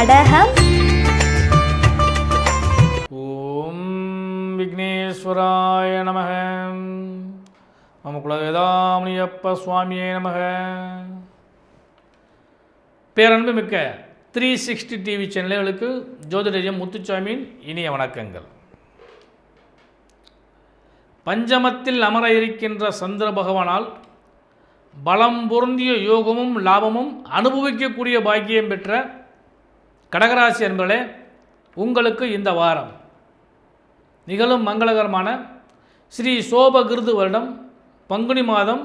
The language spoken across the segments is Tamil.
கடகம். ஓம் விக்னேஸ்வராய நமக. மம குலவேதாமணியப்ப சுவாமியே நமக. பேரன்பு மிக்க 360 டிவி சேனல்களுக்கு ஜோதிடரியம் முத்துச்சாமியின் இனிய வணக்கங்கள். பஞ்சமத்தில் அமர இருக்கின்ற சந்திர பகவானால் பலம் பொருந்திய யோகமும் லாபமும் அனுபவிக்கக்கூடிய பாக்கியம் பெற்ற கடகராசி என்பர்களே, உங்களுக்கு இந்த வாரம் நிகழும் மங்களகரமான ஸ்ரீ சோபகிருது வருடம் பங்குனி மாதம்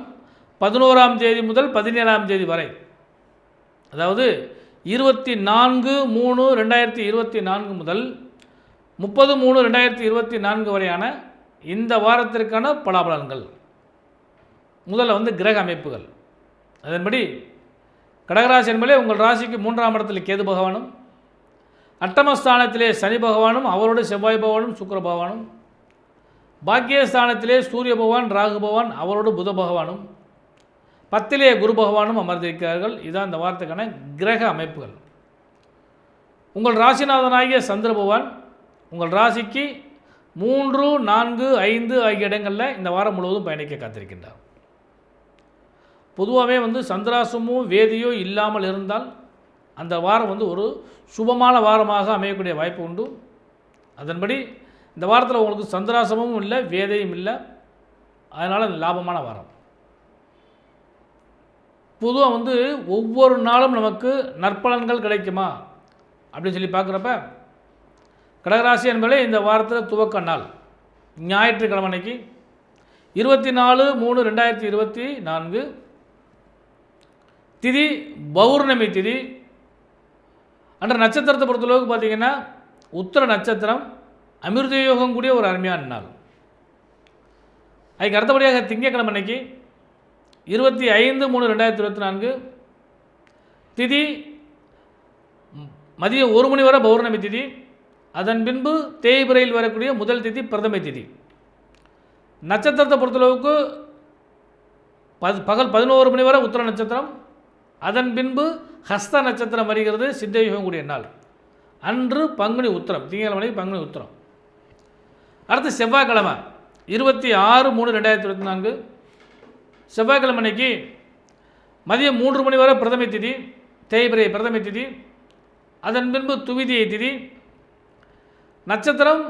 11ஆம் தேதி முதல் 17ஆம் தேதி வரை, அதாவது 24/3/2024 முதல் 30/3/2024 வரையான இந்த வாரத்திற்கான பலாபலன்கள். முதல்ல கிரக அமைப்புகள். அதன்படி கடகராசி என்பதே உங்கள் ராசிக்கு 3ஆம் இடத்தில் கேது பகவானும், அட்டமஸ்தானத்திலே சனி பகவானும், அவரோடு செவ்வாய் பகவானும் சுக்கிர பகவானும், பாக்கியஸ்தானத்திலே சூரிய பகவான் ராகு பகவான், அவரோடு புத பகவானும், 10லே குரு பகவானும் அமர்ந்திருக்கிறார்கள். இதுதான் இந்த வாரத்துக்கான கிரக அமைப்புகள். உங்கள் ராசிநாதனாகிய சந்திர பகவான் உங்கள் ராசிக்கு 3, 4, 5 ஆகிய இடங்களில் இந்த வாரம் முழுவதும் பயணிக்க காத்திருக்கின்றார். பொதுவாகவே சந்திராசமோ வேதியோ இல்லாமல் இருந்தால் அந்த வாரம் ஒரு சுபமான வாரமாக அமையக்கூடிய வாய்ப்பு உண்டு. அதன்படி இந்த வாரத்தில் உங்களுக்கு சந்திராசமும் இல்லை, வேதையும் இல்லை, அதனால் லாபமான வாரம். பொதுவாக ஒவ்வொரு நாளும் நமக்கு நற்பலன்கள் கிடைக்குமா அப்படின்னு சொல்லி பார்க்குறப்ப, கடகராசி என்பதே இந்த வாரத்தில் துவக்க நாள் ஞாயிற்றுக்கிழமை அன்னைக்கு 24/3/2024 திதி பௌர்ணமி திதி. அன்ற நட்சத்திரத்தை பொறுத்தளவுக்கு பார்த்திங்கன்னா உத்திர நட்சத்திரம், அமிர்த யோகம் கூடிய ஒரு அருமையான நாள். அதுக்கு அடுத்தபடியாக திங்கட்கிழமை அன்னைக்கு 25/3/2024 திதி மதியம் 1 மணி வரை பௌர்ணமி திதி. அதன் பின்பு தேய்பிரையில் வரக்கூடிய முதல் திதி பிரதமை திதி. நட்சத்திரத்தை பொறுத்தளவுக்கு பகல் 11 மணி வரை உத்திர நட்சத்திரம். அதன் பின்பு ஹஸ்த நட்சத்திரம் வருகிறது, சித்தயோகம் கூடிய நாள். அன்று பங்குனி உத்திரம், திங்கட்கிழமை பங்குனி உத்திரம். அடுத்து செவ்வாய்க்கிழமை 26/3/2024 செவ்வாய்க்கிழமை அன்னைக்கு மதியம் 3 மணி வரை பிரதமை திதி, தேய்பிரை பிரதமை திதி. அதன் பின்பு துவிதியை திதி. நட்சத்திரம்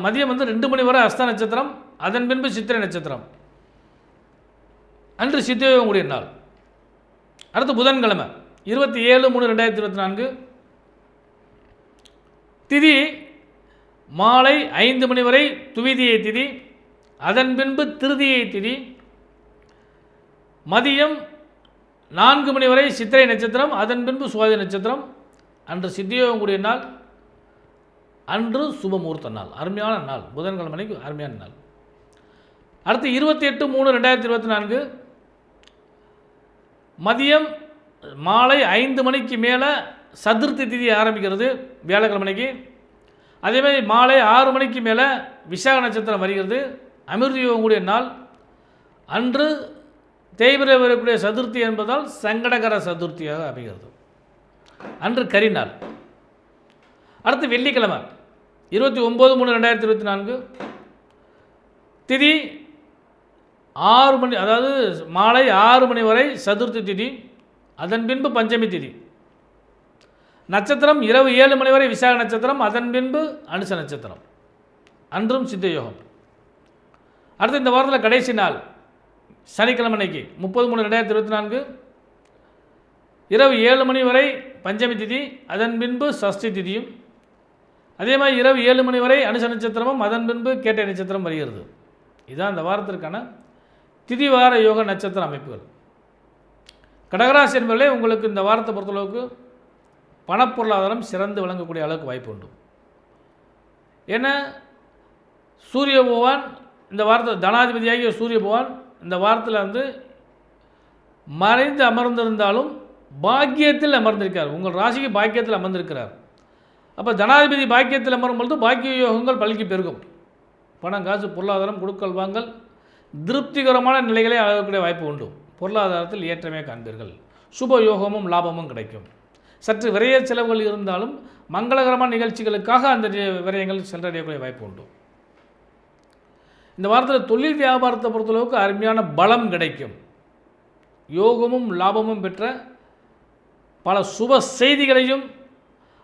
மதியம் 2 மணி வரை ஹஸ்த நட்சத்திரம். அதன் பின்பு சித்திரை நட்சத்திரம். அன்று சித்தயோகம் கூடிய நாள். அடுத்து புதன்கிழமை 27/3/2024 திதி மாலை 5 மணி வரை துவிதியை திதி. அதன் பின்பு திருதியை திதி. மதியம் 4 மணி வரை சித்திரை நட்சத்திரம். அதன் பின்பு சுவாதி நட்சத்திரம். அன்று சித்தியோகம் கூடிய நாள். அன்று சுபமுகூர்த்த நாள், அருமையான நாள். புதன்கிழமைக்கு அருமையான நாள். அடுத்து 28/3/2024 மதியம் மாலை 5 மணிக்கு மேலே சதுர்த்தி திதி ஆரம்பிக்கிறது வியாழக்கிழமைக்கு. அதேமாதிரி மாலை 6 மணிக்கு மேலே விசாக நட்சத்திரம் வருகிறது, அமிர்த யோகம் கூடிய நாள். அன்று தேய்பிரை வரக்கூடிய சதுர்த்தி என்பதால் சங்கடகர சதுர்த்தியாக அமைகிறது. அன்று கரிநாள். அடுத்து வெள்ளிக்கிழமை 29/3/2024 திதி 6 மணி, அதாவது மாலை 6 மணி வரை சதுர்த்தி திதி. அதன் பின்பு பஞ்சமி திதி. நட்சத்திரம் இரவு 7 மணி வரை விசாக நட்சத்திரம். அதன் பின்பு அனுச நட்சத்திரம். அன்றும் சித்தயோகம். அடுத்து இந்த வாரத்தில் கடைசி நாள் சனிக்கிழமை அன்னைக்கு 30/3/2024 இரவு 7 மணி வரை பஞ்சமி திதி. அதன் பின்பு சஷ்டி திதியும். அதே மாதிரி இரவு 7 மணி வரை அனுச நட்சத்திரமும். அதன் பின்பு கேட்டை நட்சத்திரம் வருகிறது. இதுதான் இந்த வாரத்திற்கான திதிவார யோக நட்சத்திர அமைப்புகள். கடகராசி என்பதிலே உங்களுக்கு இந்த வாரத்தை பொறுத்தளவுக்கு பணப்பொருளாதாரம் சிறந்து விளங்கக்கூடிய அளவுக்கு வாய்ப்பு உண்டு. ஏன்னா சூரிய பகவான் இந்த வாரத்தில் தனாதிபதியாகிய சூரிய பகவான் இந்த வாரத்தில் மறைந்து அமர்ந்திருந்தாலும் பாக்கியத்தில் அமர்ந்திருக்கார். உங்கள் ராசிக்கு பாக்கியத்தில் அமர்ந்திருக்கிறார். அப்போ ஜனாதிபதி பாக்கியத்தில் அமரும் பொழுது பாக்கிய யோகங்கள் பலிக்கு பெருகும். பணம் காசு பொருளாதாரம் கொடுக்கல் வாங்கல் திருப்திகரமான நிலைகளை அழகக்கூடிய வாய்ப்பு உண்டு. பொருளாதாரத்தில் ஏற்றமே காண்பீர்கள். சுப யோகமும் லாபமும் கிடைக்கும். சற்று விரைய செலவுகள் இருந்தாலும் மங்களகரமான நிகழ்ச்சிகளுக்காக அந்த விரயங்கள் சென்றடையக்கூடிய வாய்ப்பு உண்டு. இந்த வாரத்தில் தொழில் வியாபாரத்தை பொறுத்தளவுக்கு அருமையான பலம் கிடைக்கும். யோகமும் லாபமும் பெற்ற பல சுப செய்திகளையும்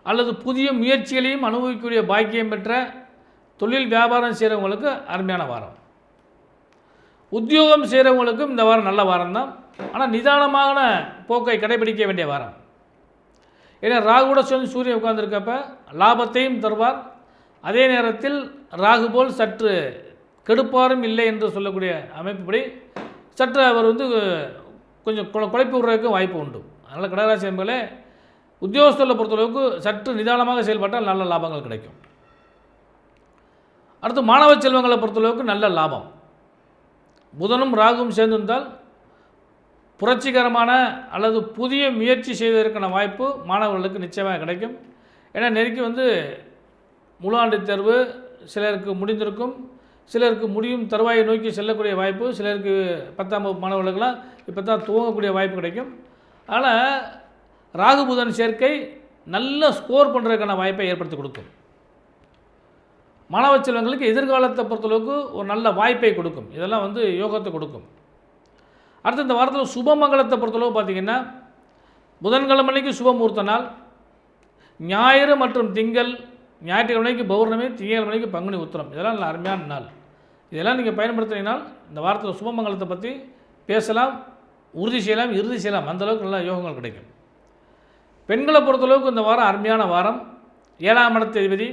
அல்லது புதிய முயற்சிகளையும் அனுபவிக்கக்கூடிய பாக்கியம் பெற்ற தொழில் வியாபாரம் செய்கிறவங்களுக்கு அருமையான வாரம். உத்தியோகம் செய்கிறவங்களுக்கும் இந்த வாரம் நல்ல வாரம் தான். ஆனால் நிதானமான போக்கை கடைபிடிக்க வேண்டிய வாரம். ஏன்னா ராகுவோட சேர்ந்து சூரியன் உட்கார்ந்துருக்கப்ப லாபத்தையும் தருவார். அதே நேரத்தில் ராகு போல் சற்று கெடுப்பாரும் இல்லை என்று சொல்லக்கூடிய அமைப்புப்படி சற்று அவர் கொஞ்சம் குழப்பி விடுறதுக்கு வாய்ப்பு உண்டு. அதனால் கடகராசி என்பதில் உத்தியோகஸ்தர்களை பொறுத்தளவுக்கு சற்று நிதானமாக செயல்பட்டால் நல்ல லாபங்கள் கிடைக்கும். அடுத்து மாணவ செல்வங்களை பொறுத்தளவுக்கு நல்ல லாபம். புதனும் ராகுவும் சேர்ந்திருந்தால் புரட்சிகரமான அல்லது புதிய முயற்சி செய்வதற்கான வாய்ப்பு மாணவர்களுக்கு நிச்சயமாக கிடைக்கும். ஏன்னா நெருக்கி முழு ஆண்டு தேர்வு சிலருக்கு முடிந்திருக்கும், சிலருக்கு முடியும் தருவாயை நோக்கி செல்லக்கூடிய வாய்ப்பு, சிலருக்கு 10ஆம் வகுப்பு மாணவர்களுக்கெல்லாம் இப்போ தான் துவங்கக்கூடிய வாய்ப்பு கிடைக்கும். ஆனால் ராகு புதன் சேர்க்கை நல்ல ஸ்கோர் பண்ணுறதுக்கான வாய்ப்பை ஏற்படுத்தி கொடுக்கும். மாணவ செல்வங்களுக்கு எதிர்காலத்தை பொறுத்தளவுக்கு ஒரு நல்ல வாய்ப்பை கொடுக்கும். இதெல்லாம் யோகத்தை கொடுக்கும். அடுத்து இந்த வாரத்தில் சுபமங்கலத்தை பொறுத்தளவு பார்த்திங்கன்னா புதன்கிழமைக்கு சுபமுகூர்த்த நாள், ஞாயிறு மற்றும் திங்கள், ஞாயிற்றுக்கிழமைக்கு பௌர்ணமி, திங்கட்கிழமைக்கு பங்குனி உத்திரம். இதெல்லாம் நல்ல அருமையான நாள். இதெல்லாம் நீங்கள் பயன்படுத்தினால் இந்த வாரத்தில் சுபமங்கலத்தை பற்றி பேசலாம், உறுதி செய்யலாம், இறுதி செய்யலாம். அந்தளவுக்கு நல்ல யோகங்கள் கிடைக்கும். பெண்களை பொறுத்தளவுக்கு இந்த வாரம் அருமையான வாரம். 7ஆம் இடத்து அதிபதி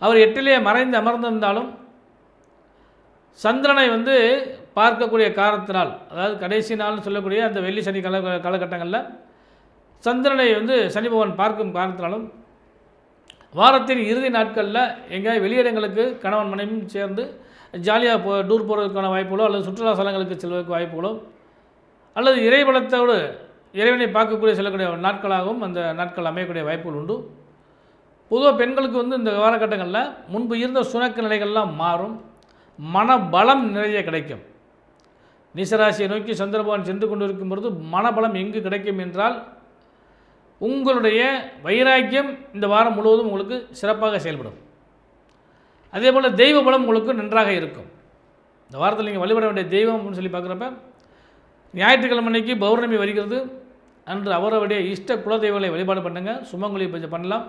அவர் 8லே மறைந்து அமர்ந்திருந்தாலும் சந்திரனை பார்க்கக்கூடிய காரணத்தினால், அதாவது கடைசி நாள்னு சொல்லக்கூடிய அந்த வெள்ளி சனி காலகட்டங்களில் சந்திரனை சனி பகவான் பார்க்கும் காரணத்தினாலும் வாரத்தின் இறுதி நாட்களில் எங்கேயாவது வெளியிடங்களுக்கு கணவன் மனைவியும் சேர்ந்து ஜாலியாக டூர் போகிறதுக்கான வாய்ப்புகளோ அல்லது சுற்றுலா ஸ்தலங்களுக்கு செல்வதற்கு வாய்ப்புகளோ அல்லது இறைவனத்தோடு இறைவனை பார்க்கக்கூடிய செல்லக்கூடிய நாட்களாகவும் அந்த நாட்கள் அமையக்கூடிய வாய்ப்புகள் உண்டு. பொதுவாக பெண்களுக்கு இந்த காலகட்டங்களில் முன்பு இருந்த சுணக்க நிலைகள்லாம் மாறும், மனபலம் நிறைய கிடைக்கும். நீசராசியை நோக்கி சந்திர பகவான் சென்று கொண்டு இருக்கும் பொழுது மனபலம் எங்கு கிடைக்கும் என்றால் உங்களுடைய வைராக்கியம் இந்த வாரம் முழுவதும் உங்களுக்கு சிறப்பாக செயல்படும். அதே போல் தெய்வ பலம் உங்களுக்கு நன்றாக இருக்கும். இந்த வாரத்தில் நீங்கள் வழிபட வேண்டிய தெய்வம் அப்படின்னு சொல்லி பார்க்குறப்ப ஞாயிற்றுக்கிழமைக்கு பௌர்ணமி வருகிறது அன்று அவருடைய இஷ்ட குலதெய்வங்களை வழிபாடு பண்ணுங்கள். சுமங்கலி பூஜை பண்ணலாம்,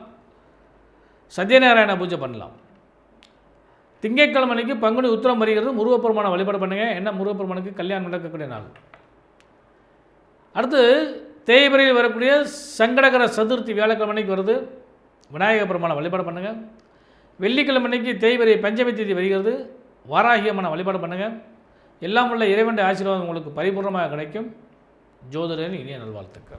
சத்யநாராயண பூஜை பண்ணலாம். திங்கட்கிழமைக்கு பங்குனி உத்திரம் வருகிறது, முருகப்பெருமான வழிபாடு பண்ணுங்கள். என்ன முருகப்பெருமானுக்கு கல்யாணம் நடக்கக்கூடிய நாள். அடுத்து தேய்பிரையில் வரக்கூடிய சங்கடகர சதுர்த்தி வியாழக்கிழமைக்கு வருது, விநாயகர் பெருமானை வழிபாடு பண்ணுங்கள். வெள்ளிக்கிழமைக்கு தேய்பிரை பஞ்சமி தேதி வருகிறது, வாராகியமான வழிபாடு பண்ணுங்கள். எல்லாம் உள்ள இறைவனுடைய ஆசீர்வாதம் உங்களுக்கு பரிபூர்ணமாக கிடைக்கும். ஜோதிடரின் இனிய நல்வாழ்த்துக்கள்.